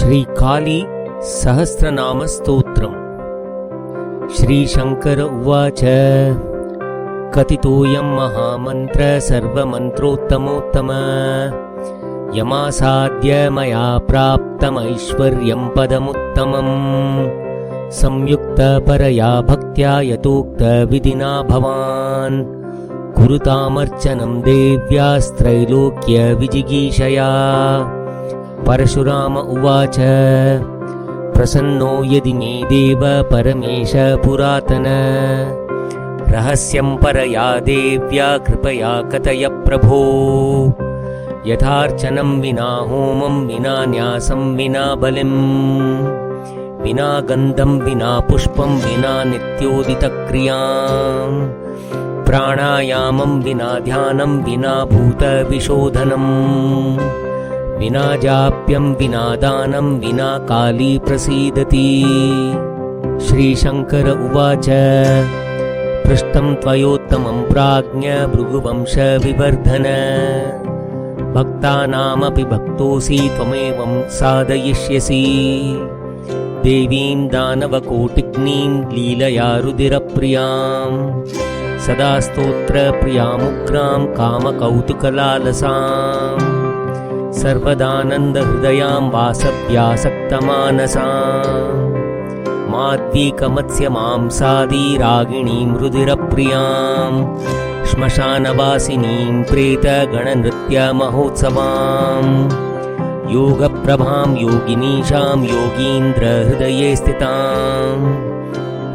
श्रीकाली सहस्रनामस्तोत्रम्। श्रीशंकर उवाच कथितोऽयं महामन्त्र सर्वमन्त्रोत्तमोत्तम यमासाद्य मया प्राप्तमैश्वर्यं पदमुत्तमम् संयुक्तपरया भक्त्या यतोक्तविधिना भवान् कुरुतामर्चनं देव्यास्त्रैलोक्यविजिगीषया। परशुराम उवाच प्रसन्नो यदि मे देव परमेश पुरातन रहस्यं परया देव्या कृपया कथय प्रभो। यथार्चनं विना होमं विना न्यासं विना बलिं विना गन्धं विना पुष्पं विना नित्योदितक्रियां प्राणायामं विना ध्यानं विना भूतविशोधनम् विना जाप्यं विना दानं विना काली प्रसीदति। श्रीशंकर उवाच पृष्टं त्वयोत्तमं प्राज्ञ भृगुवंशविवर्धन भक्तानामपि भक्तोऽसि त्वमेवं साधयिष्यसि देवीं दानवकोटिग्नीं लीलया रुधिरप्रियां सदा स्तोत्रप्रियामुग्रां कामकौतुकलालसां सर्वदानन्दहृदयां वासव्यासक्तमानसां माद्वीकमत्स्यमांसादिरागिणीं रुधिरप्रियां श्मशानवासिनीं प्रेतगणनृत्यमहोत्सवां योगप्रभां योगिनीशां योगीन्द्रहृदये स्थितां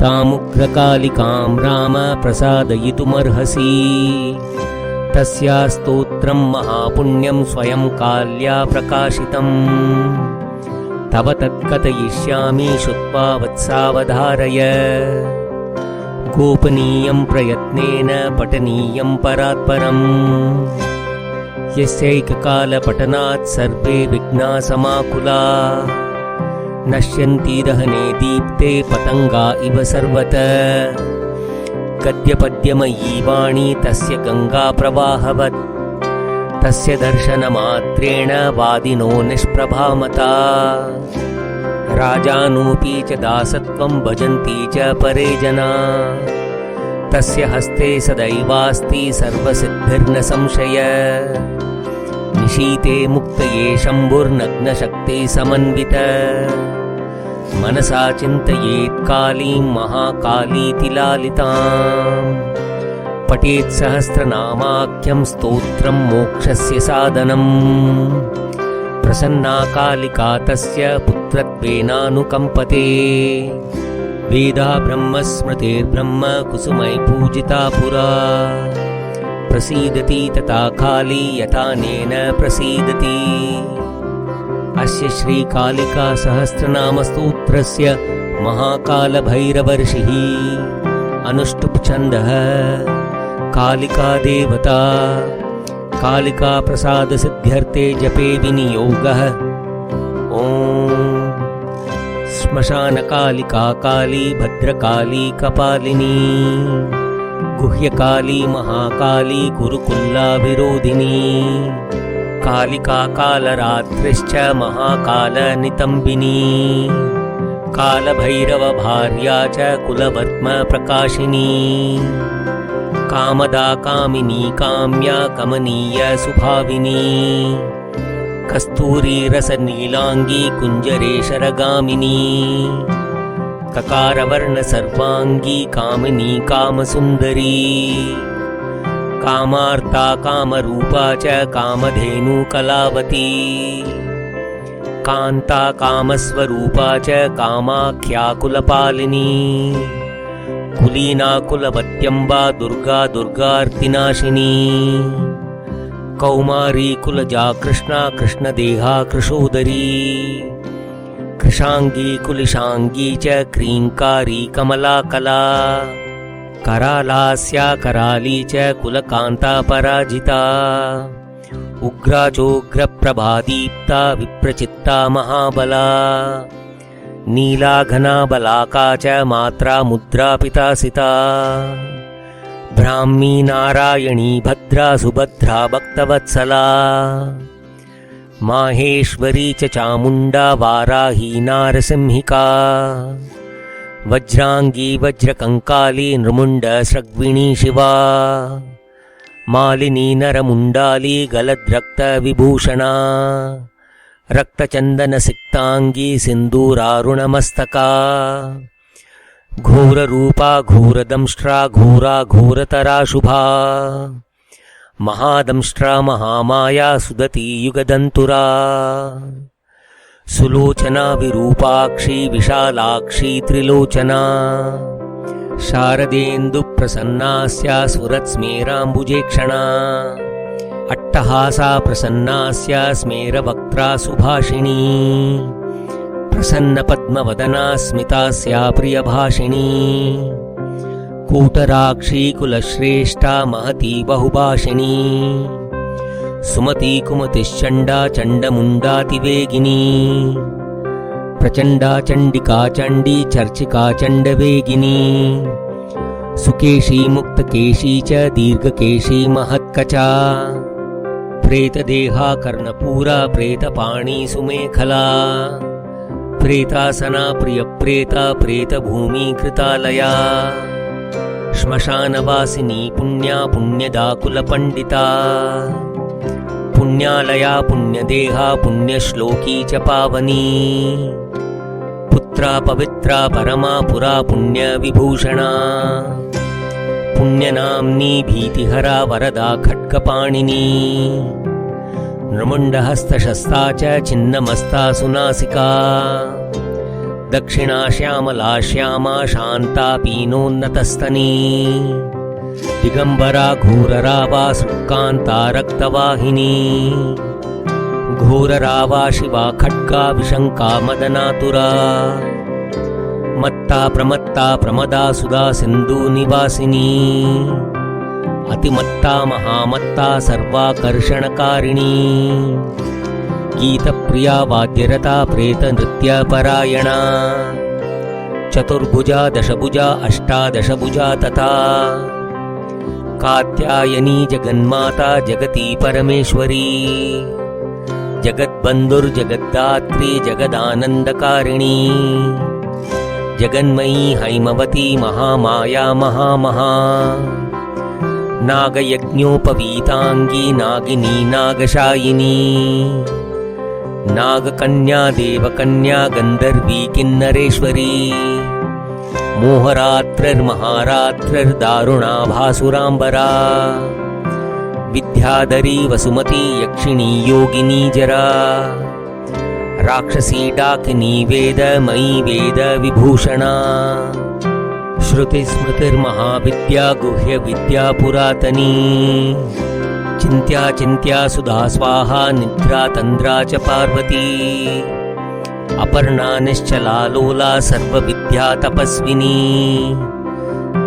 तामुग्रकालिकां राम प्रसादयितुमर्हसि। तस्या स्तोत्रं महापुण्यं स्वयं काल्या प्रकाशितं तव तत्कथयिष्यामि श्रुत्वा वत्सावधारय। गोपनीयं प्रयत्नेन पठनीयं परात्परम् यस्यैककालपठनात् सर्वे विघ्ना समाकुला नश्यन्ति दहने दीप्ते पतंगा इव सर्वतः गद्यपद्यमयी वाणी तस्य गंगा प्रवाहवत् तस्य दर्शनमात्रेण वादिनो निष्प्रभामता राजानोऽपि च दासत्वं भजन्ति च परे जना तस्य हस्ते सदैवास्ति सर्वसिद्धिर्न संशय। निशीते मुक्तये शम्भुर्नग्नशक्ते समन्वित मनसा चिन्तयेत् कालीं महाकालीति लालितां पठेत् सहस्रनामाख्यं स्तोत्रं मोक्षस्य साधनम् प्रसन्ना कालिका तस्य पुत्रत्वेनानुकम्पते वेदा ब्रह्मस्मृतिर्ब्रह्म कुसुमै पूजिता पुरा प्रसीदति तथा काली यथानेन प्रसीदति। अस्य श्रीकालिका सहस्रनामस्तोत्रस्य महाकालभैरवर्षिः अनुष्टुप् छन्दः कालिका देवता कालिका प्रसादसिद्ध्यर्थे जपे विनियोगः। ॐ श्मशानकालिका काली भद्रकाली कपालिनी गुह्यकाली महाकाली कुरुकुल्ला विरोधिनी कालिका कालरात्रिश्च महाकालनितम्बिनी कालभैरवभार्या च कुलवर्त्म प्रकाशिनी कामदा कामिनी काम्या कमनीय सुभाविनी कस्तूरी रसनीलांगी कुञ्जरेशरगामिनी ककारवर्ण सर्वांगी कामिनी कामसुंदरी कामार्ता कामरूपा च कामधेनु कलावती कांता कामस्वरूपा च कामाख्या कुलपालिनी कुलीना कुलवत्यंबा दुर्गा दुर्गार्तिनाशिनी कौमारी कुलजा कृष्णा कृष्णदेहा कृशोदरी कृशांगी कुलिशांगी च क्रींकारी कमला कला करालास्या कराली च कुलकांता पराजिता उग्रा चोग्रप्रभादीप्ता विप्रचित्ता महाबला नीला घना बलाका च मात्रा मुद्रा पितासिता ब्राह्मी नारायणी भद्रा सुभद्रा भक्तवत्सला माहेश्वरी च चामुण्डा वाराही नारसिंहिका वज्राङ्गी वज्रकङ्काली नृमुण्डस्रग्विणी शिवा मालिनी नरमुण्डाली गलद्रक्तविभूषणा रक्तचन्दनसिक्ताङ्गी सिन्दूरारुणमस्तका घोररूपा घोरदंष्ट्रा घोरा घोरतरा शुभा महादंष्ट्रा महामाया सुदती युगदन्तुरा सुलोचना विरूपाक्षी विशालाक्षी त्रिलोचना शारदेन्दुप्रसन्नास्या स्फुरत्स्मेराम्बुजेक्षणा अट्टहासा प्रसन्नास्या स्मेरवक्त्रा सुभाषिणी प्रसन्नपद्मवदना स्मितास्या प्रियभाषिणी कूटराक्षी कुलश्रेष्ठा महती बहुभाषिणी सुमती कुमतिश्चण्डा चण्डमुण्डातिवेगिनी प्रचण्डा चण्डिका चण्डी चर्चिका चण्डवेगिनी सुकेशी मुक्तकेशी च दीर्घकेशी महत्कचा प्रेतदेहा कर्णपूरा प्रेतपाणी सुमेखला प्रेतासना प्रियप्रेता प्रेतभूमि कृतालया श्मशानवासिनी पुण्या पुण्यदा कुलपण्डिता पुण्यालया पुण्यदेहा पुण्यश्लोकी च पावनी पुत्रा पवित्रा परमा पुरा पुण्यविभूषणा पुण्यनाम्नी भीतिहरा वरदा खड्गपाणिनी नृमुण्डहस्तशस्ता च छिन्नमस्ता सुनासिका दक्षिणा श्यामला श्यामा शान्ता पीनोन्नतस्तनी दिगम्बरा घोररावा सुकान्ता रक्तवाहिनी घोररावा शिवा खड्गा विशङ्का मदनातुरा मत्ता प्रमत्ता प्रमदा सुधा सिन्धुनिवासिनी अतिमत्ता महामत्ता सर्वाकर्षणकारिणी गीतप्रिया वाद्यरता प्रेतनृत्यपरायणा चतुर्भुजा दशभुजा अष्टादशभुजा तथा कात्यायनी जगन्माता जगती परमेश्वरी जगद्बन्धुर्जगद्धात्री जगदानन्दकारिणी जगन्मयी हैमवती महामाया महामहा नागयज्ञोपवीताङ्गी नागिनी नागशायिनी नागकन्या देवकन्या गन्धर्वी किन्नरेश्वरी मोहरात्रिर्महारात्रिर्दारुणा भासुराम्बरा विद्याधरी वसुमती यक्षिणी योगिनी जरा राक्षसी डाकिनी वेदमयी वेदविभूषणा श्रुतिस्मृतिर्महाविद्या गुह्यविद्या पुरातनी चिन्त्या चिन्त्या सुधा स्वाहा निद्रा तन्द्रा च पार्वती अपर्णा निश्चला लोला सर्वविद्या तपस्विनी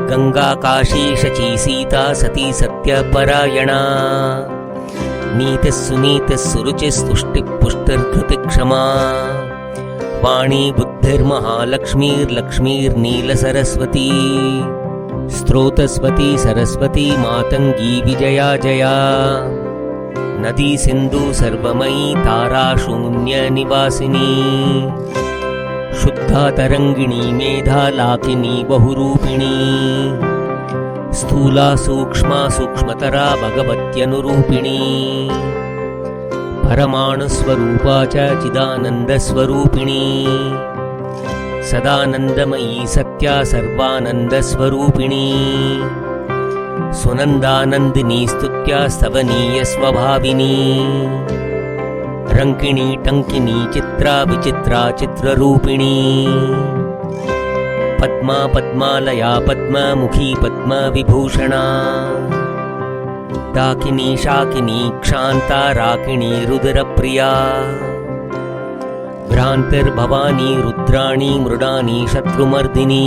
गंगा काशी शची सीता सती सत्यपरायणा नीतिः सुनीतिः सुरुचिः स्तुष्टिः पुष्टिः धृतिक्षमा वाणी बुद्धिर्महालक्ष्मीर्लक्ष्मीर्नीलसरस्वती स्त्रोतस्वती सरस्वती मातंगी विजया जया नदी सिंधु सर्वमयी तारा शून्य निवासिनी शुद्धा तरंगिणी मेधा लाकिनी बहुरूपिणी स्थूला सूक्ष्मा सूक्ष्मतरा भगवत्यनुरूपिणी परमाणुस्वरूपा च चिदानन्दस्वरूपिणी सदानन्दमयी सत्या सर्वानन्दस्वरूपिणी सुनन्दानन्दिनी स्तुत्या स्तवनीय स्वभाविनी रङ्किणी टङ्किनी चित्रा विचित्रा चित्ररूपिणी पद्मा पद्मालया पद्ममुखी पद्मविभूषणा डाकिनी शाकिनी क्षान्ता राकिणी रुद्रप्रिया भ्रान्तिर्भवानी रुद्राणी मृडानी शत्रुमर्दिनी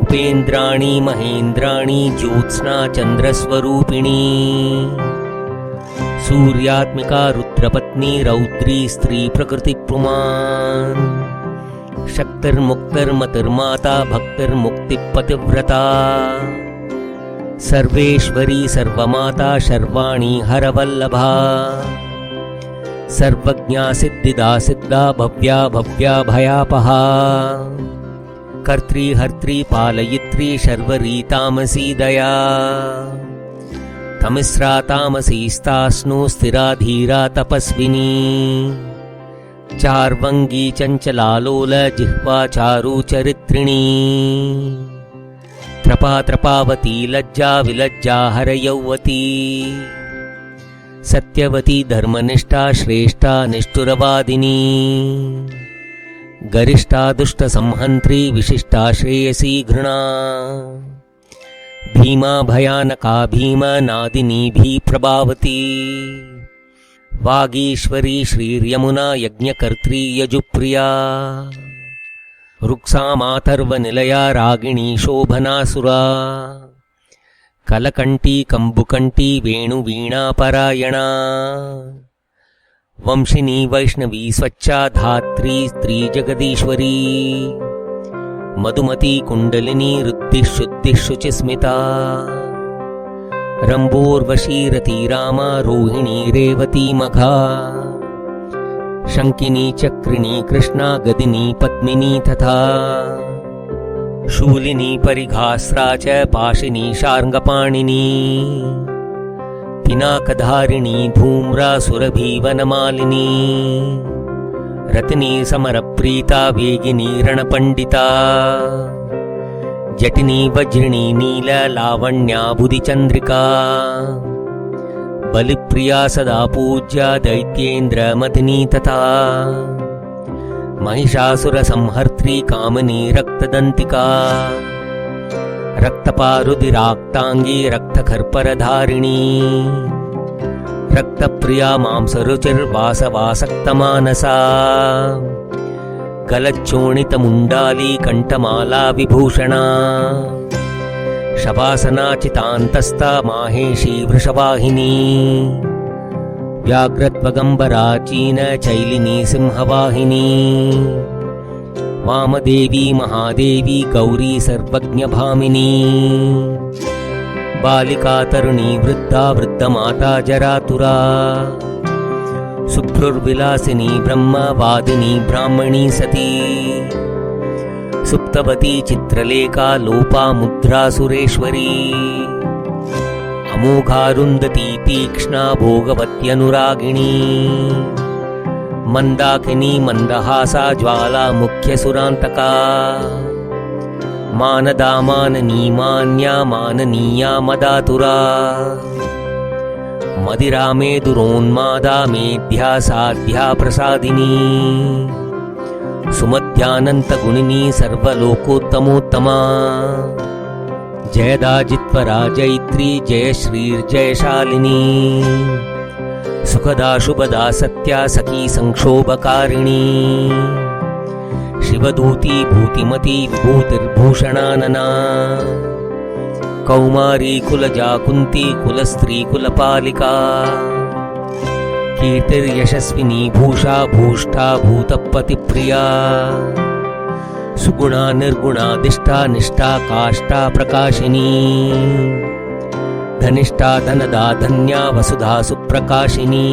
उपेन्द्राणी महेन्द्राणी ज्योत्स्ना चन्द्रस्वरूपिणी सूर्यात्मिका रुद्रपत्नी रौद्री स्त्री प्रकृतिपुमान् शक्तिर्मुक्तिर्मतिर्माता भक्तिर्मुक्तिपतिव्रता सर्वेश्वरी सर्वमाता शर्वाणी हरवल्लभा सर्वज्ञा सिद्धिदा सिद्धा भव्या भव्या भयापहा कर्त्री हर्त्री पालयित्री शर्वरी तामसी दया तमिस्रा तामसीस्तास्नु स्थिरा धीरा तपस्विनी चार्वंगी चंचलालोल जिह्वा चारु चरित्रिणी त्रपा त्रपावती लज्जा विलज्जा हरयौवती सत्यवती धर्मनिष्ठा श्रेष्ठा निष्ठुरवादिनी गरिष्ठा दुष्ट संहंत्री विशिष्टा श्रेयसी घृणा भीमा भयानका भीमनादिनी भीप्रभावती वागीश्वरी श्रीर्यमुना यज्ञकर्त्री यजुप्रिया रुक्सा मातर्वनिलया रागिणी शोभनासुरा कलकंटी कंबुकंटी वेणुवीणापरायणा वंशिनी वैष्णवी स्वच्छा धात्री स्त्री जगदीश्वरी मधुमती कुंडलिनी रुद्धिः शुद्धिः शुचिस्मिता रंभोर्वशी रामा रोहिणी रेवती मघा शंकिनी चक्रिणी कृष्णा गदिनी पद्मिनी तथा शूलिनी परिघास्रा च पाशिनी शार्ङ्गपाणिनी पिनाकधारिणी धूम्रा सुरभि वनमालिनी रतिनी समरप्रीता वेगिनी रणपण्डिता जटिनी वज्रिणी नील लावण्या बुधिचन्द्रिका बलिप्रिया सदा पूज्या दैत्येन्द्र मदिनी तथा महिषासुर संहर्त्री कामनी रक्तदंतिका रक्तपारुधिराक्तांगी रक्तखर्परधारिणी रक्तप्रिया मांसरुचिर्वासवासक्तमानसा गलच्चोणितमुण्डाली कंठमाला विभूषणा शवासना चितान्तस्था माहेशी वृषवाहिनी व्याघ्रत्वगम्बराचीन चैलिनी सिंहवाहिनी वामदेवी महादेवी गौरी सर्वज्ञभामिनी बालिका तरुणी वृद्धा वृद्धमाता जरातुरा शुभ्रुर्विलासिनी ब्रह्मवादिनी ब्राह्मणी सती सुप्तवती चित्रलेखा लोपा मुद्रा सुरेश्वरी अमोघारुन्धती तीक्ष्णा भोगवत्यनुरागिणी मंदाकिनी मंदहासा ज्वाला मुख्यसुरान्तका मानदा माननी मान्या माननीया मदातुरा मदिरा मेदुरोन्मादा मेध्या साध्या प्रसादिनी सुमध्यानन्तगुणिनी सर्वलोकोत्तमोत्तमा जयदाजित्वरा जयित्री जय श्रीर्जयशालिनी सुखदा शुभदा सत्या सखी संक्षोभकारिणी शिवदूती भूतिमती विभूतिर्भूषणानना कौमारी कुलजा कुंती कुलस्त्री कुलपालिका कीर्तिर्यशस्विनी भूषा भूष्ठा भूतपतिप्रिया सुगुणा निर्गुणा दिष्टा निष्ठा काष्ठा प्रकाशिनी धनिष्ठा धनदा धन्या वसुधा सुप्रकाशिनी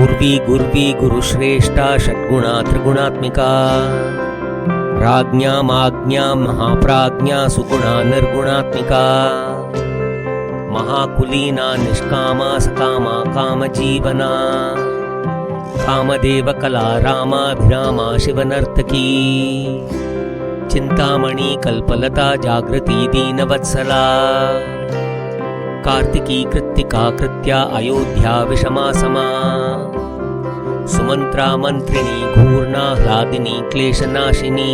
उर्वी गुर्वी गुरुश्रेष्ठा षड्गुणा त्रिगुणात्मिका राज्ञा माज्ञा महाप्राज्ञा सुगुणा निर्गुणात्मिका महाकुलीना निष्कामा सकामा कामजीवना कामदेव कला रामाभिरामा शिवनर्तकी चिंतामणि कल्पलता जागृति दीनवत्सला कार्तिकी कृत्तिका कृत्या अयोध्या विषमा समा सुमंत्रा मंत्रिणी घूर्णा ह्लादिनी क्लेशनाशिनी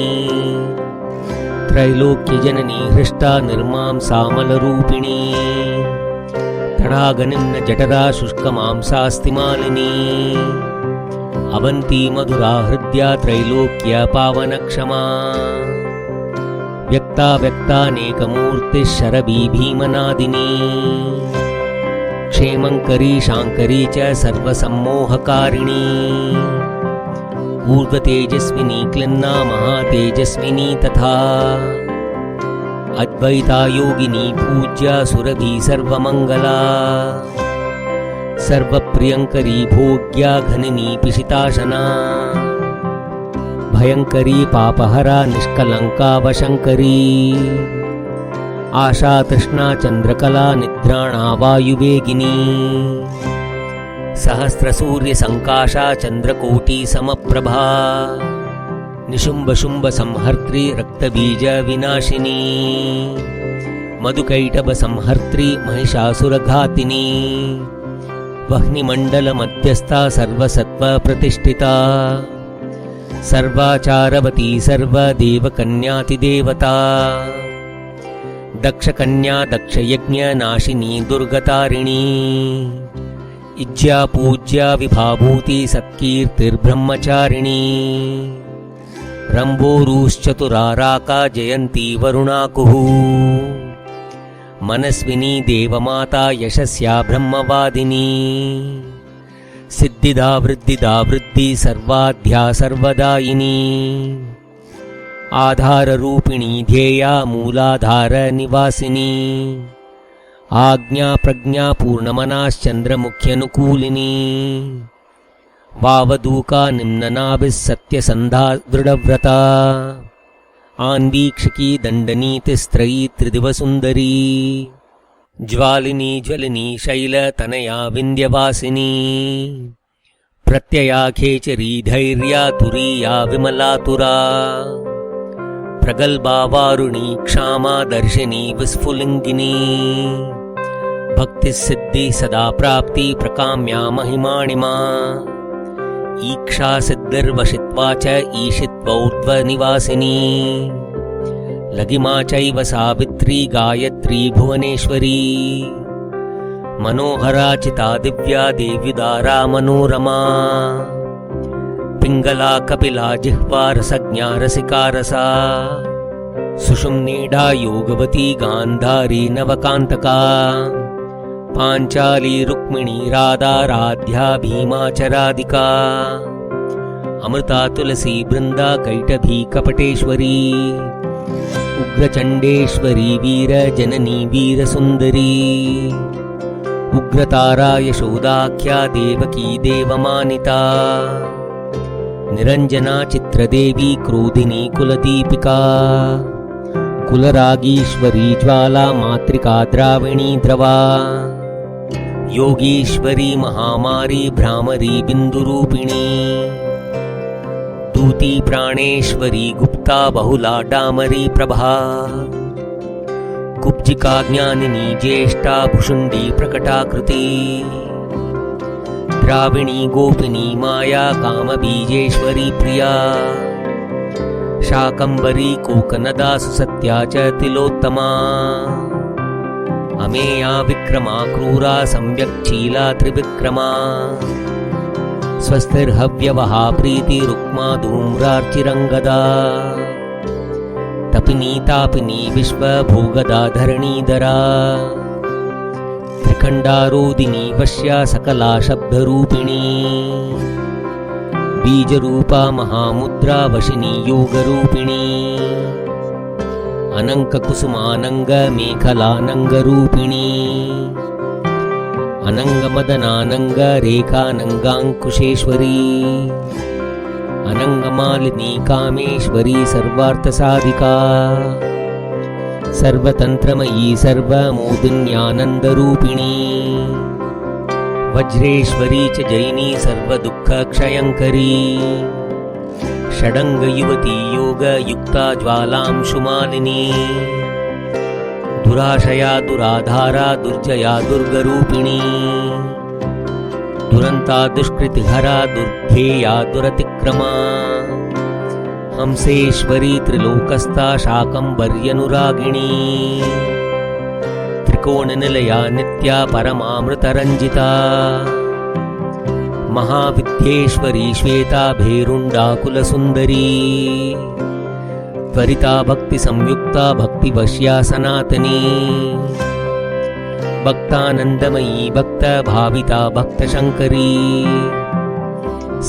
त्रैलोक्यजननी हृष्टा निर्मां सामलरूपिणी तडागनिम्न जठरा शुष्कमांसास्तिमालिनी अवंती मधुरा हृद्या त्रैलोक्य पावनक्षमा व्यक्ता व्यक्तानेकमूर्तिः शरभी भीमनादिनी क्षेमंकरी शांकरी च सर्वसम्मोहकारिणी ऊर्ध्वतेजस्विनी क्लिन्ना महातेजस्विनी तथा अद्वैता योगिनी पूज्या सुरभि सर्वमंगला सर्वप्रियंकरी भोग्या घननी पिशिताशना भयंकरी पापहरा निष्कलंका वशंकरी आशा तृष्णा चंद्रकला निद्राणा वायुवेगिनी सहस्रसूर्य संकाशा चंद्रकोटि समप्रभा निशुंभ शुंभ संहर्त्री रक्तबीज विनाशिनी मधुकैटभ संहर्त्री महिषासुरघातिनी वह्निमंडल मध्यस्था सर्वसत्व प्रतिष्ठिता सर्वाचारवती सर्वदेवकन्यातिदेवता दक्षकन्या दक्षयज्ञ नाशिनी दुर्गतारिणी इज्या पूज्या विभाभूति सत्कीर्तिर्ब्रह्मचारिणी रंभोरुश्चतुराराका जयंती वरुणाकुः मनस्विनी देवमाता यशस्या ब्रह्मवादिनी सिद्धिदा वृद्धिदा वृद्धि सर्वाध्या सर्वदायिनी आधार रूपिणी ध्येया मूलाधार निवासिनी आज्ञा प्रज्ञा पूर्णमनाश्चंद्रमुख्यनुकूलिनी वावदूका निम्ननाभिः सत्यसन्धा दृढव्रता आन्वीक्षिकी दण्डनीतिस्त्रयी त्रिदिवसुन्दरी ज्वालिनी ज्वलिनी शैलतनया विन्ध्यवासिनी प्रत्यया खेचरी धैर्या तुरीया विमलातुरा प्रगल्भा वारुणी क्षामा दर्शिनी विस्फुलिंगिनी भक्तिसिद्धि सदा प्राप्ति प्रकाम्या महिमाणिमा ईक्षा सिद्धिर्वशित्वा च ईशित्वौर्ध्वनिवासिनी लगिमा चैव सावित्री गायत्री भुवनेश्वरी मनोहरा चिता दिव्या देव्युदारा मनोरमा पिंगला कपिला जिह्वा रसज्ञा रसिका रसा सुषुम्नीडा योगवती गांधारी नवकांतका पांचाली रुक्मिणी राधा राध्या भीमा च राधिका अमृता तुलसी बृंदा कैटभी कपटेश्वरी उग्रचंडेश्वरी वीर जननी वीर सुंदरी उग्रतारा यशोदाख्या देवकी देवमानिता निरंजना चित्रदेवी क्रोधिनी कुलदीपिका कुलरागीश्वरी ज्वाला मातृका द्राविणी द्रवा योगीश्वरी महामारी भ्रामरी बिंदुरूपिणी दूती प्राणेश्वरी गुप्ता बहुला डामरी प्रभा कुब्जिका ज्ञानिनी ज्येष्ठा भुषुंडी प्रकटाकृति द्राविणी गोपिनी माया कामबीजेश्वरी प्रिया शाकंबरी कोकनदा सुसत्या च तिलोत्तमा अमेया विक्रमा क्रूरा सम्यक्शीला त्रिविक्रमा स्वस्तिर्हव्यवहा प्रीति रुक्मा धूम्रार्चिरंगदा तपिनी तापिनी विश्वभोगदा धरणीधरा त्रिखंडारोदिनी वश्या सकला शब्दरूपिणी बीजरूपा महामुद्रा वशिनी योगरूपिणी अनंक कुसुमानंग मेखलानंग रूपिणी अनंग मदनानंग रेखानंगांकुशेश्वरी अनंगमालिनी कामेश्वरी सर्वार्थसाधिका सर्वतंत्रमयी सर्वमोदिन्यानंदरूपिणी वज्रेश्वरी च जैनी सर्वदुःखक्षयंकरी षडंग युवती योगयुक्ता ज्वालांशुमालिनी दुराशया दुराधारा दुर्जया दुर्गरूपिणी दुरंता दुष्कृतिहरा दुर्ध्येया दुरतिक्रमा हंसेश्वरी त्रिलोकस्था शाकंभर्यनुरागिणी त्रिकोणनिलया नित्या परमामृतरंजिता महाविद्येश्वरी श्वेता भेरुंडाकुलसुंदरी त्वरिता भक्ति संयुक्ता भक्तिवश्या सनातनी भक्तानंदमयी भक्त भाविता भक्त शंकरी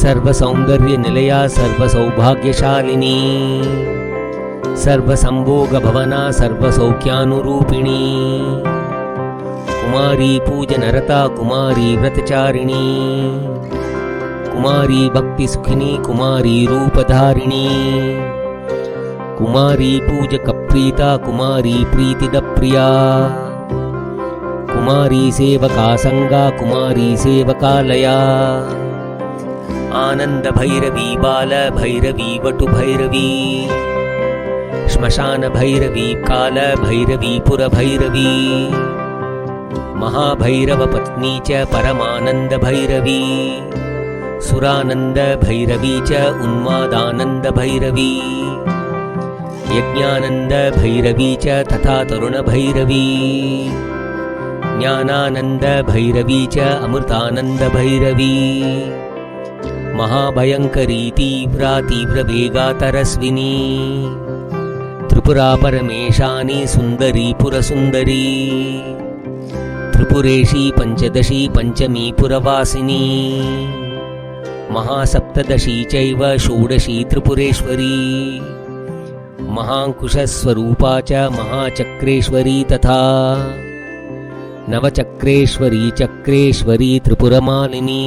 सर्वसौंदर्य निलया सर्वसौभाग्यशालिनी सर्वसंभोग भवना सर्वसौख्यानुरूपिणी कुमारी पूजनरता कुमारी व्रतचारिणी कुमारी भक्तिसुखिनी कुमारी रूपधारिणी कुमारी पूजकप्रीता कुमारी प्रीतिदप्रिया कुमारी सेवका संगा कुमारी सेवकालया आनंद भैरवी बाल भैरवी वटु भैरवी श्मशान भैरवी काल भैरवी पुर भैरवी महाभैरव पत्नी च परमानंद भैरवी सुरानंद भैरवी च उन्मादानंद भैरवी यज्ञानंद भैरवी च तथा तरुण भैरवी ज्ञानानंद भैरवी च अमृतानंद भैरवी महाभयंकरी तीव्रा तीव्र वेगातरस्विनी त्रिपुरा परमेशानी सुंदरी पुरसुंदरी त्रिपुरेशी पंचदशी पंचमी पुरवासिनी महासप्तदशी चैव षोडशी त्रिपुरेश्वरी महांकुशस्वरूपा च महाचक्रेश्वरी तथा नवचक्रेश्वरी चक्रेश्वरी त्रिपुरमालिनी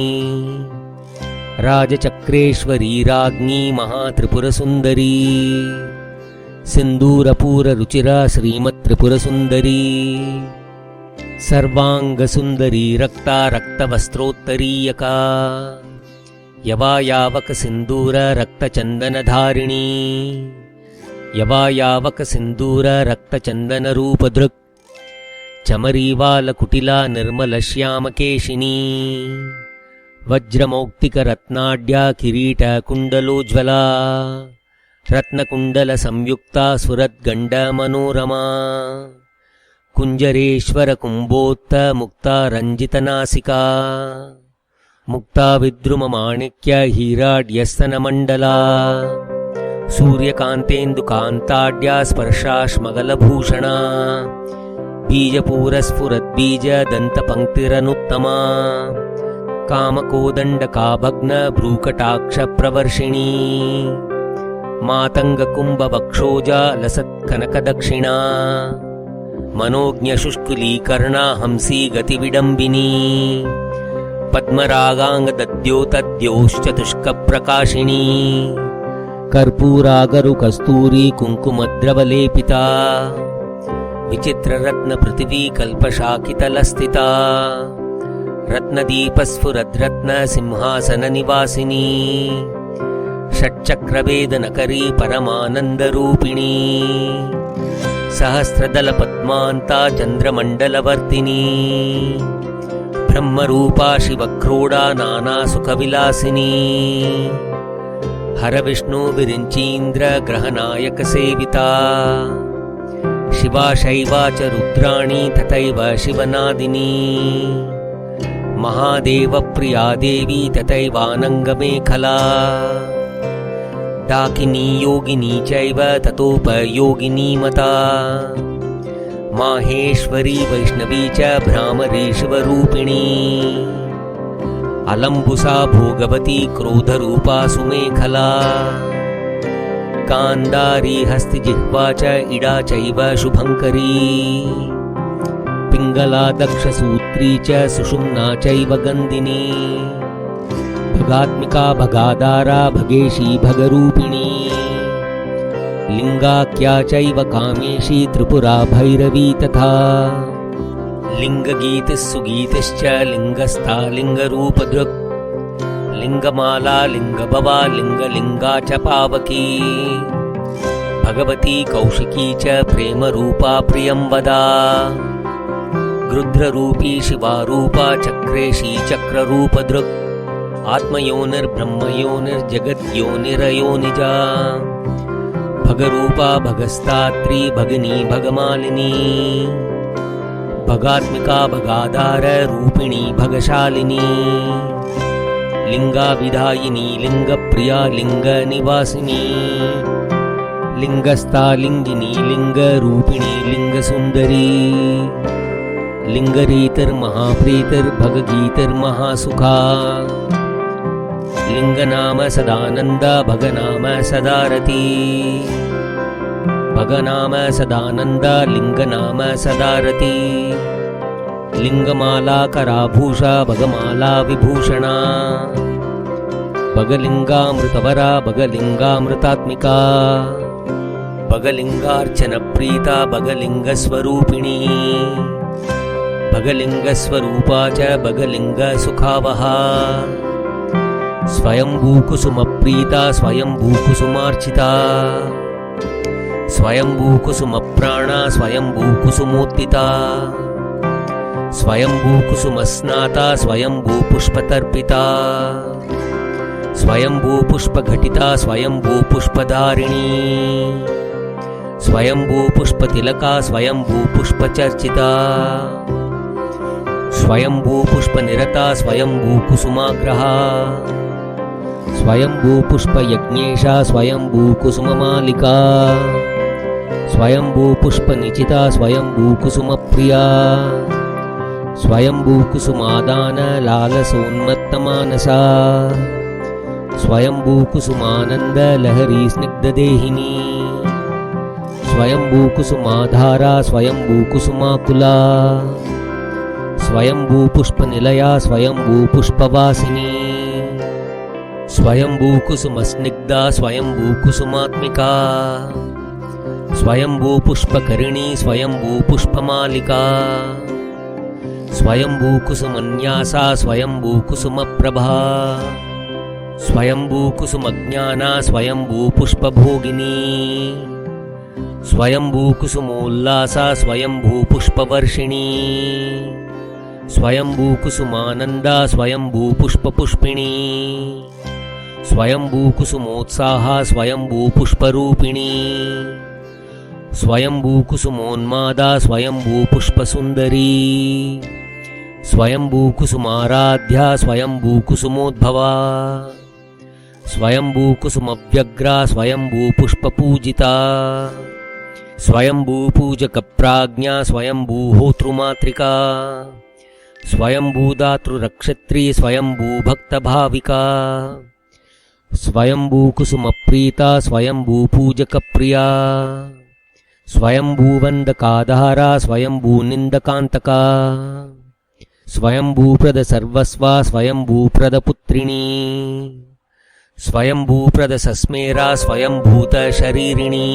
राजचक्रेश्वरी राज्ञी महात्रिपुरसुंदरी सिंदूरपूररुचिरा श्रीमत्त्रिपुरसुंदरी सर्वांगसुंदरी रक्ता रक्तवस्त्रोत्तरीयका यवायावक सिंदूर रक्तचंदनधारिणी यवायावक सिंदूर रक्तचंदनरूपदृक् चमरीवालकुटिला निर्मलश्यामकेशिनी वज्रमौक्तिकरत्नाढ्या किरीटकुण्डलोज्ज्वला रत्नकुण्डलसंयुक्ता सुरद्गण्डमनोरमा कुञ्जरेश्वरकुम्भोत्तमुक्ता रञ्जितनासिका मुक्ता विद्रुममाणिक्य हीराढ्यस्तनमण्डला सूर्यकान्तेन्दुकान्ताढ्या स्पर्शाश्मगलभूषणा बीजपूरस्फुरद्बीजदन्तपङ्क्तिरनुत्तमा कामकोदण्डकाभग्नभ्रूकटाक्षप्रवर्षिणी मातङ्गकुम्भवक्षोजा लसत्कनकदक्षिणा मनोज्ञशुष्कुलीकर्णा हंसी गतिविडम्बिनी पद्मरागाङ्गदद्योतद्योश्चतुष्कप्रकाशिनी कर्पूरागरुकस्तूरी कुङ्कुमद्रवलेपिता विचित्ररत्नपृथिवी कल्पशाकितलस्थिता रत्नदीपस्फुरद्रत्नसिंहासननिवासिनी षट्चक्रवेदनकरी परमानन्दरूपिणी सहस्रदलपद्मान्ता चन्द्रमण्डलवर्तिनी ब्रह्मरूपा शिवक्रोडा नानासुखविलासिनी हरविष्णुविरिञ्चीन्द्रग्रहनायकसेविता शिवा शैवा च रुद्राणी तथैव शिवनादिनी महादेवप्रिया देवी तथैवानङ्गमेखला डाकिनी योगिनी चैव ततोपयोगिनी मता माहेश्वरी वैष्णवी च भ्रामरी शिवरूपिणी अलम्बुसा भोगवती क्रोधरूपा सुमेखला कान्दारी हस्तिजिह्वा च इडा चैव शुभङ्करी पिङ्गला दक्षसूत्री च सुषुम्ना चैव गन्धिनी भगात्मिका भगाधारा भगेशी भगरूपिणी लिङ्गाख्या चैव कामेशी त्रिपुरा भैरवी तथा लिङ्गगीतिः सुगीतिश्च लिङ्गस्था लिङ्गरूपदृक् लिङ्गमाला लिङ्गभवा लिङ्गलिङ्गा च पावकी भगवती कौशिकी च प्रेमरूपा प्रियंवदा गृध्ररूपी शिवारूपा चक्रेशी चक्ररूपदृक् आत्मयोनिर्ब्रह्मयोनिर्जगद्योनिरयोनिजा भगरूपा भगस्तात्री भगिनी भगमालिनी भगात्मिका भगाधार रूपिणी भगशालिनी लिंगाविधायिनी लिंगप्रिया लिंगनिवासिनी लिंगस्था लिंगिनी लिंगरूपिणी लिंगसुंदरी लिंगरीतिर्महाप्रीतिर्भगगीतिर्महासुखा लिंगनाम सदानंदा भगनाम सदारती भगनाम सदानंदा लिंगनाम सदारती लिंगमालाकराभूषा भगमाला विभूषणा भगलिंगामृतवरा भगलिंगामृतात्मिका भगलिंगार्चनप्रीता भगलिंगस्वरूपिणी भगलिंगस्वरूपा च भगलिंगसुखावहा स्वयंभूकुसुमप्रीता स्वयंभूकुसुमार्चिता स्वयंभूकुसुमप्राणा स्वयंभूकुसुमोत्थिता स्वयंभूकुसुमस्नाता स्वयंभूपुष्पतर्पिता स्वयंभूपुष्पघटिता स्वयंभूपुष्पधारिणी स्वयंभूपुष्पतिलका स्वयंभूपुष्पचर्चिता स्वयंभूपुष्पनिरता स्वयंभूकुसुमाग्रहा स्वयंभूपुष्पयज्ञेशा स्वयंभूकुसुममालिका स्वयंभूपुष्पनिचिता स्वयंभूकुसुमप्रिया स्वयंभूकुसुमादान लालसोन्मत्तमानसा स्वयंभूकुसुमानंद लहरी स्निग्धदेहिनी स्वयंभूकुसुमाधारा स्वयंभूकुसुमाकुला स्वयंभूपुष्पनिलया स्वयंभूपुष्पवासिनी स्वयंभूकुसुमस्निग्धा स्वयंभूकुसुमात्मिका स्वयंभूपुष्पकरिणी स्वयंभूपुष्पमालिका स्वयंभूकुसुमन्यासा स्वयंभूकुसुमप्रभा स्वयंभूकुसुमज्ञाना स्वयंभूपुष्पभोगिनी स्वयंभूकुसुमोल्लासा स्वयंभूपुष्पवर्षिणी स्वयंभूकुसुमानंदा स्वयंभूपुष्पपुष्पिणी स्वयंभूकुसुमोत्साहा स्वयंभूपुष्परूपिणी स्वयंभूकुसुमोन्मादा स्वयंभूपुष्पसुंदरी स्वयंभूकुसुमाराध्या स्वयंभूकुसुमोद्भवा स्वयंभूकुसुमव्यग्रा स्वयंभूपुष्पपूजिता स्वयंभूपूजकप्राज्ञा स्वयंभूहोतृमातृका स्वयंभूदातृरक्षत्री स्वयंभूभक्तभाविका स्वयंभूकुसुमप्रीता स्वयंभूपूजकप्रिया स्वयंभूवन्दकाधारा स्वयंभूनिन्दकान्तका स्वयंभूप्रदसर्वस्वा स्वयंभूप्रदपुत्रिणी स्वयंभूप्रदसस्मेरा स्वयंभूतशरीरिणी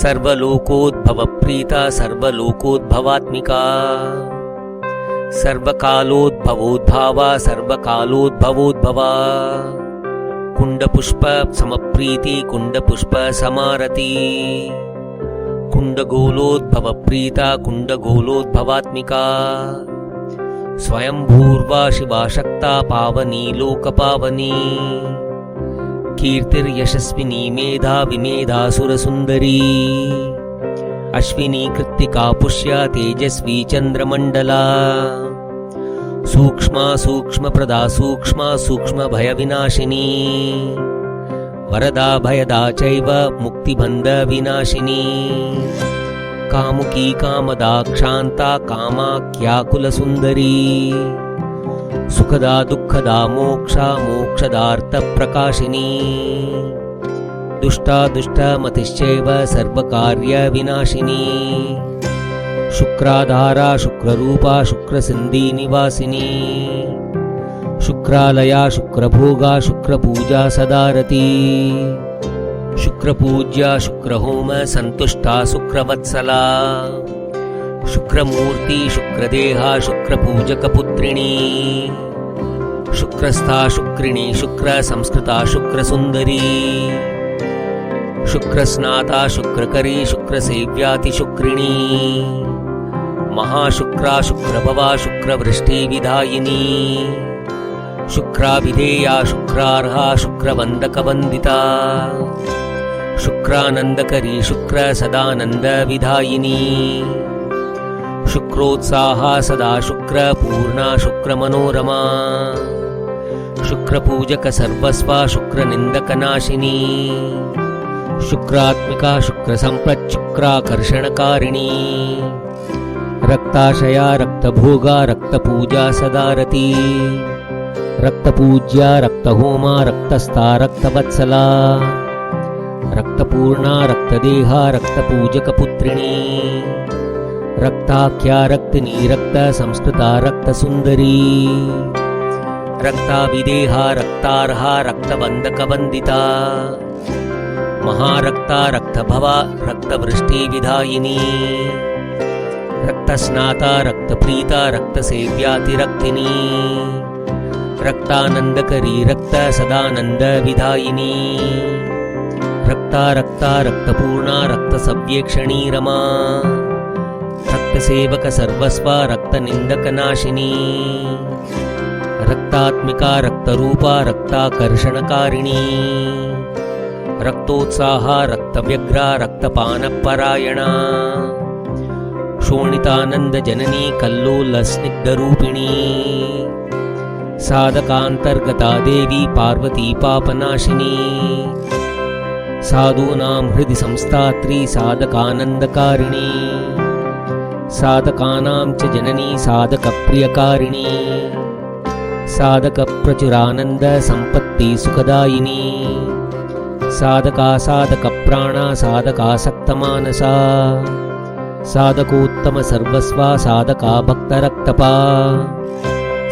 सर्वलोकोद्भवप्रीता सर्वलोकोद्भवात्मिका सर्वकालोद्भवोद्भावा सर्वकालोद्भवोद्भवा कुंडपुष्प समप्रीति कुंडपुष्प समारती कुंडगोलोद्भवप्रीता कुंडगोलोद्भवात्मिका स्वयंभूर्वा शिवा शक्ता पावनी लोकपावनी कीर्तिर्यशस्विनी मेधा विमेधासुरसुंदरी अश्विनी कृत्तिका पुष्या तेजस्वी चंद्रमंडला सूक्ष्मा सूक्ष्मप्रदा सूक्ष्मा सूक्ष्मभयविनाशिनी वरदा भयदा चैव मुक्तिबन्धविनाशिनी कामुकी कामदा क्षान्ता कामाख्याकुलसुन्दरी सुखदा दुःखदा मोक्षा मोक्षदार्थप्रकाशिनी दुष्टा दुष्टमतिश्चैव सर्वकार्यविनाशिनी शुक्राधारा शुक्ररूपा शुक्रसिन्धी निवासिनी शुक्रालया शुक्रभोगा शुक्रपूजा सदारती शुक्रपूज्या शुक्रहोम संतुष्टा शुक्रवत्सला शुक्रमूर्ति शुक्रदेहा शुक्रपूजकपुत्रिणी शुक्रस्था शुक्रिणी शुक्र संस्कृता शुक्रसुन्दरी शुक्रस्नाता शुक्रकरी शुक्रसेव्यातिशुक्रिणी महाशुक्रा शुक्रभवा शुक्रवृष्टिविधायिनी शुक्राभिधेया शुक्रार्हा शुक्रवन्दकवन्दिता शुक्रानन्दकरी शुक्र सदानन्दविधायिनी शुक्रोत्साहा सदा शुक्र पूर्णा शुक्रमनोरमा शुक्रपूजक सर्वस्वा शुक्रनिन्दकनाशिनी शुक्रात्मिका शुक्रसम्पत् शुक्राकर्षणकारिणी रक्ताशया रक्तभोगा रक्तपूजा सदारती रक्तपूज्या रक्तहोमा रक्तस्था रक्तवत्सला रक्तपूर्णा रक्तदेहा रक्तपूजकपुत्रिणी रक्ताख्या रक्तिनी रक्तसंस्कृता रक्तसुन्दरी रक्ताभिदेहा रक्तार्हा रक्तबन्धकवन्दिता महारक्ता रक्तभवा रक्तवृष्टिविधायिनी रक्तस्नाता रक्तप्रीता रक्तसेव्यातिरक्तिनी रक्तानन्दकरी रक्तसदानन्दविधायिनी रक्ता रक्ता रक्तपूर्णा रक्तसव्येक्षणी रमा रक्तसेवक सर्वस्वा रक्तनिन्दकनाशिनी रक्तात्मिका रक्तरूपा रक्ताकर्षणकारिणी रक्तोत्साहा रक्तव्यग्रा रक्तपानपरायणा शोणितानन्दजननी कल्लोलस्निग्धरूपिणी साधकान्तर्गता देवी पार्वती पापनाशिनी साधूनां हृदि संस्थात्री साधकानन्दकारिणी साधकानां च जननी साधकप्रियकारिणी साधकप्रचुरानन्द सम्पत्ति सुखदायिनी साधका साधकप्राणा साधकासक्तमानसा साधकोत्तम सर्वस्वा साधका भक्तरक्तपा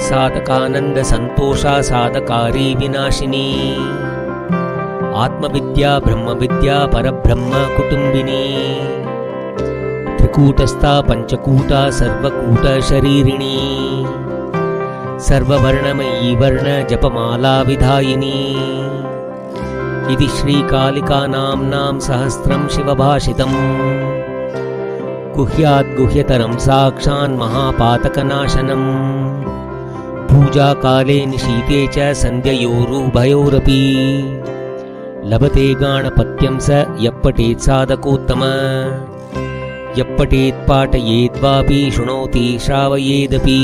साधकानंद संतोषा साधकारी विनाशिनी आत्मविद्या ब्रह्मविद्या परब्रह्म कुटुंबिनी त्रिकूटस्था पंचकूटा सर्वकूट शरीरिणी सर्ववर्णमयी वर्ण जपमाला विधायिनी इति श्रीकालिका नाम्नां सहस्रं शिवभाषितम् गुह्याद्गुह्यतरं साक्षान् महापातकनाशनम् पूजाकाले निशीते च सन्ध्ययोरुभयोरपि लभते गाणपत्यं स यप्पठेत् साधकोत्तम यप्पठेत् पाठयेद्वापि शृणोति श्रावयेदपि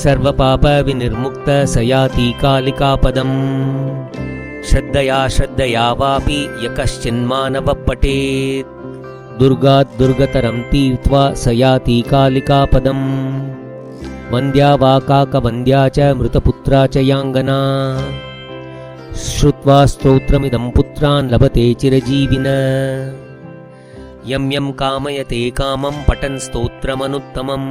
सर्वपापविनिर्मुक्त स याति कालिकापदम् श्रद्धया श्रद्धया वापि य कश्चिन्मानवः पठेत् दुर्गात् दुर्गतरं तीर्त्वा स याति कालिकापदम् वन्द्या वा काकवन्द्या च मृतपुत्रा च याङ्गना श्रुत्वा स्तोत्रमिदं पुत्रान् लभते चिरजीविन यं यं कामयते कामं पठन् स्तोत्रमनुत्तमम्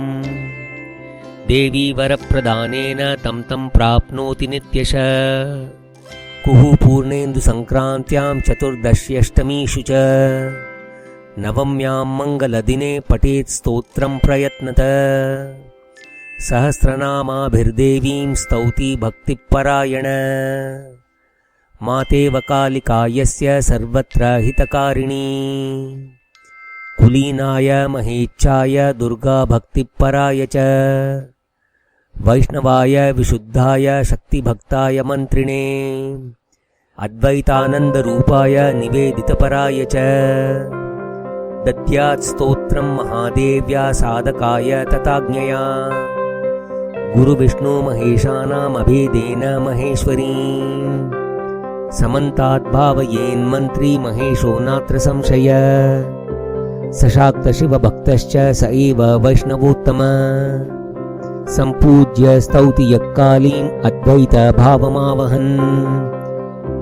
देवी वरप्रदानेन तं तं प्राप्नोति नित्यशः कुहु पूर्णेन्दुसङ्क्रान्त्यां चतुर्दश्यष्टमीषु च नवम्यां मङ्गलदिने पठेत् स्तोत्रं प्रयत्नतः सहस्रनामाभिर्देवीं स्तौति भक्तिपरायण मातेव कालिका यस्य सर्वत्र हितकारिणी कुलीनाय महेच्छाय दुर्गा भक्तिपराय च वैष्णवाय विशुद्धाय शक्तिभक्ताय मन्त्रिणे अद्वैतानन्दरूपाय निवेदितपराय च दद्यात् स्तोत्रं महादेव्या साधकाय तथाज्ञया गुरुविष्णु महेशानामभेदेन महेश्वरीं समन्ताद्भावयेन्मन्त्री महेशो नात्र संशय सशाक्तशिवभक्तश्च स एव वैष्णवोत्तम सम्पूज्य स्तौति यः कालीम् अद्वैतभावमावहन्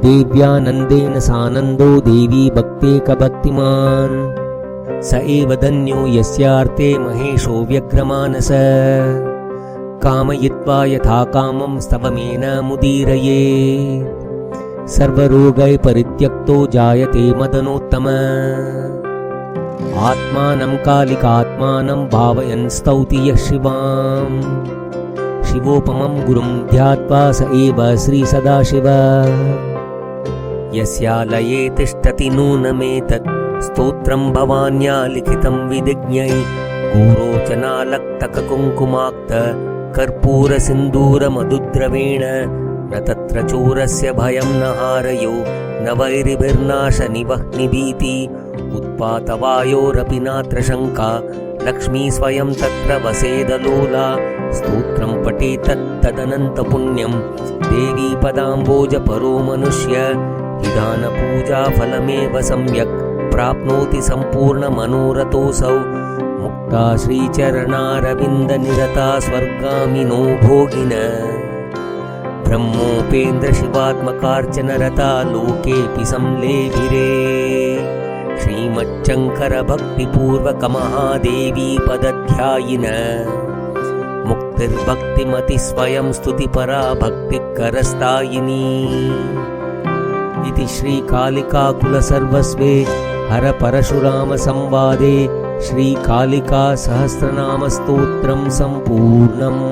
देव्यानन्देन सानन्दो देवी भक्तेकभक्तिमान् स एव धन्यो यस्यार्थे महेशो व्यग्रमानस कामयित्वा यथा कामं स्तवमेन मुदीरये सर्वरोगै परित्यक्तो जायते मदनोत्तम आत्मानं कालिकात्मानं भावयन् स्तौति यः शिवां शिवोपमं गुरुं ध्यात्वा स एव श्रीसदाशिव यस्यालये तिष्ठति नूनमेतत् स्तोत्रं भवान्या लिखितं विधिज्ञै गोरोचनालक्तककुङ्कुमाक्त कर्पूरसिन्दूरमधुद्रवेण न तत्र चोरस्य भयं न हारयो न वैरिभिर्नाशनिवह्निभीति उत्पातवायोरपि नात्र शङ्का लक्ष्मी स्वयं तत्र वसेदलोला स्तोत्रं पठेत् तदनन्तपुण्यं देवी पदाम्बोजपरो मनुष्य विधानपूजाफलमेव सम्यक् प्राप्नोति सम्पूर्णमनोरथोऽसौ मुक्ता श्रीचरणारविन्दनिरता स्वर्गामिनो भोगिन ब्रह्मोपेन्द्रशिवात्मकार्चनरता लोकेऽपि संलेभिरे श्रीमच्चङ्करभक्तिपूर्वकमहादेवी पदध्यायिन मुक्तिर्भक्तिमति स्वयं स्तुतिपरा भक्तिकरस्तायिनी इति श्रीकालिकाकुलसर्वस्वे हरपरशुरामसंवादे श्रीकालिकासहस्रनामस्तोत्रं सम्पूर्णम्।